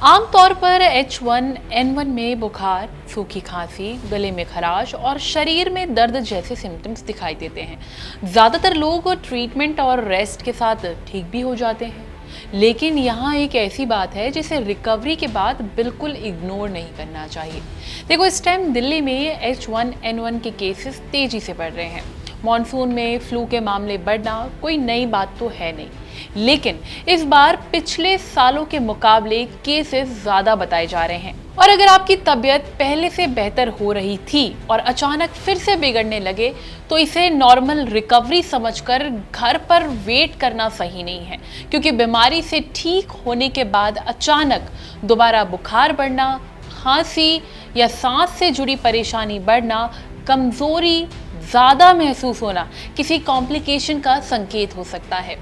आमतौर पर H1N1 में बुखार, सूखी खांसी, गले में खराश और शरीर में दर्द जैसे सिम्टम्स दिखाई देते हैं। ज़्यादातर लोग ट्रीटमेंट और रेस्ट के साथ ठीक भी हो जाते हैं, लेकिन यहाँ एक ऐसी बात है जिसे रिकवरी के बाद बिल्कुल इग्नोर नहीं करना चाहिए। देखो, इस टाइम दिल्ली में H1N1 के केसेस तेजी से बढ़ रहे हैं। मॉनसून में फ्लू के मामले बढ़ना कोई नई बात तो है नहीं, लेकिन इस बार पिछले सालों के मुकाबले केसेस ज्यादा बताए जा रहे हैं। और अगर आपकी तबीयत पहले से बेहतर हो रही थी और अचानक फिर से बिगड़ने लगे, तो इसे नॉर्मल रिकवरी समझकर घर पर वेट करना सही नहीं है, क्योंकि बीमारी से ठीक होने के बाद अचानक दोबारा बुखार बढ़ना, खांसी या सांस से जुड़ी परेशानी बढ़ना, कमजोरी ज़्यादा महसूस होना किसी कॉम्प्लिकेशन का संकेत हो सकता है।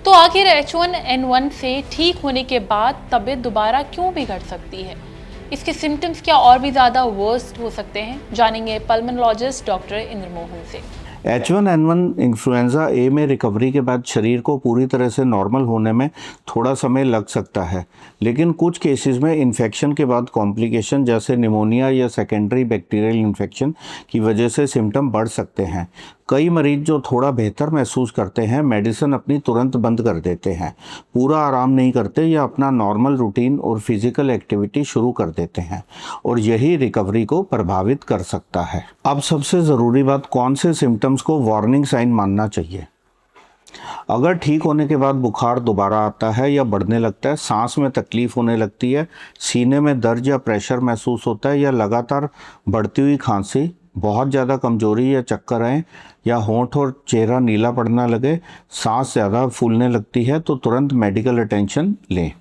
तो आखिर H1N1 से ठीक होने के बाद तबीयत दोबारा क्यों बिगड़ सकती है? इसके सिम्टम्स क्या और भी ज़्यादा वर्स्ट हो सकते हैं? जानेंगे पल्मोनोलॉजिस्ट डॉक्टर इंद्रमोहन से। H1N1 इन्फ्लुएंजा ए में रिकवरी के बाद शरीर को पूरी तरह से नॉर्मल होने में थोड़ा समय लग सकता है, लेकिन कुछ केसेस में इन्फेक्शन के बाद कॉम्प्लिकेशन जैसे निमोनिया या सेकेंडरी बैक्टीरियल इन्फेक्शन की वजह से सिम्टम बढ़ सकते हैं। कई मरीज जो थोड़ा बेहतर महसूस करते हैं मेडिसिन अपनी तुरंत बंद कर देते हैं, पूरा आराम नहीं करते या अपना नॉर्मल रूटीन और फिजिकल एक्टिविटी शुरू कर देते हैं, और यही रिकवरी को प्रभावित कर सकता है। अब सबसे ज़रूरी बात, कौन से सिम्टम्स को वार्निंग साइन मानना चाहिए। अगर ठीक होने के बाद बुखार दोबारा आता है या बढ़ने लगता है, सांस में तकलीफ होने लगती है, सीने में दर्द या प्रेशर महसूस होता है, या लगातार बढ़ती हुई खांसी, बहुत ज़्यादा कमजोरी या चक्कर आए, या होंठ और चेहरा नीला पड़ना लगे, सांस ज़्यादा फूलने लगती है, तो तुरंत मेडिकल अटेंशन लें।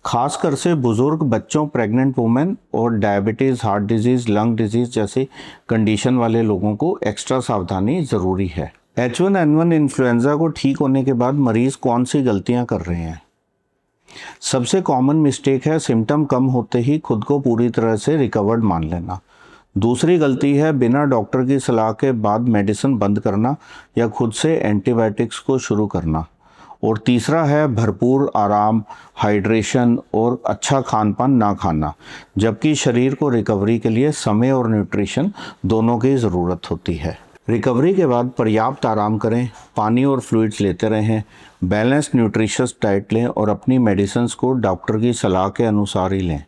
खासकर से बुज़ुर्ग, बच्चों, प्रेग्नेंट वुमेन और diabetes, heart disease, lung disease जैसी कंडीशन वाले लोगों को एक्स्ट्रा सावधानी ज़रूरी है। H1N1 इन्फ्लुएंजा को ठीक होने के बाद मरीज़ कौन सी गलतियां कर रहे हैं? सबसे कॉमन मिस्टेक है सिम्टम कम होते ही खुद को पूरी तरह से रिकवर्ड मान लेना। दूसरी गलती है बिना डॉक्टर की सलाह के बाद मेडिसिन बंद करना या खुद से एंटीबायोटिक्स को शुरू करना। और तीसरा है भरपूर आराम, हाइड्रेशन और अच्छा खान पान ना खाना, जबकि शरीर को रिकवरी के लिए समय और न्यूट्रिशन दोनों की ज़रूरत होती है। रिकवरी के बाद पर्याप्त आराम करें, पानी और फ्लूइड्स लेते रहें, बैलेंस न्यूट्रिशियस डाइट लें और अपनी मेडिसिन्स को डॉक्टर की सलाह के अनुसार ही लें।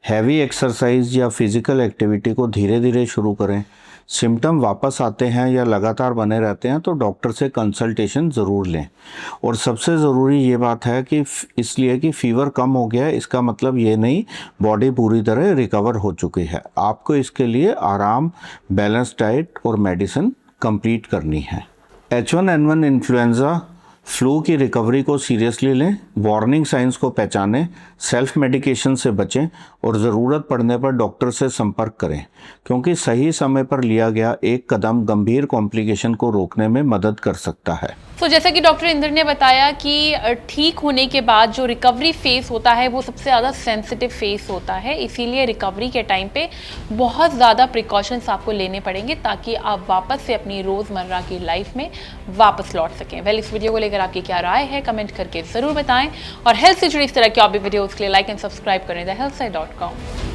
हैवी एक्सरसाइज या फिज़िकल एक्टिविटी को धीरे धीरे शुरू करें। सिम्टम वापस आते हैं या लगातार बने रहते हैं तो डॉक्टर से कंसल्टेशन ज़रूर लें। और सबसे ज़रूरी ये बात है कि इसलिए कि फ़ीवर कम हो गया है इसका मतलब ये नहीं बॉडी पूरी तरह रिकवर हो चुकी है। आपको इसके लिए आराम, बैलेंस डाइट और मेडिसिन कंप्लीट करनी है। H1N1 इन्फ्लुएंजा फ्लू की रिकवरी को सीरियसली लें, वार्निंग साइंस को पहचानें, सेल्फ मेडिकेशन से बचें और ज़रूरत पड़ने पर डॉक्टर से संपर्क करें, क्योंकि सही समय पर लिया गया एक कदम गंभीर कॉम्प्लिकेशन को रोकने में मदद कर सकता है। तो जैसा कि डॉक्टर इंद्र ने बताया कि ठीक होने के बाद जो रिकवरी फेस होता है वो सबसे ज़्यादा सेंसिटिव फेस होता है, इसीलिए रिकवरी के टाइम पे बहुत ज़्यादा प्रिकॉशंस आपको लेने पड़ेंगे ताकि आप वापस से अपनी रोज़मर्रा की लाइफ में वापस लौट सकें। वेल, इस वीडियो को लेकर आपकी क्या राय है कमेंट करके ज़रूर बताएं, और हेल्थ से जुड़ी इस तरह की और भी वीडियोज़ के लिए लाइक एंड सब्सक्राइब करें thehealthside.com।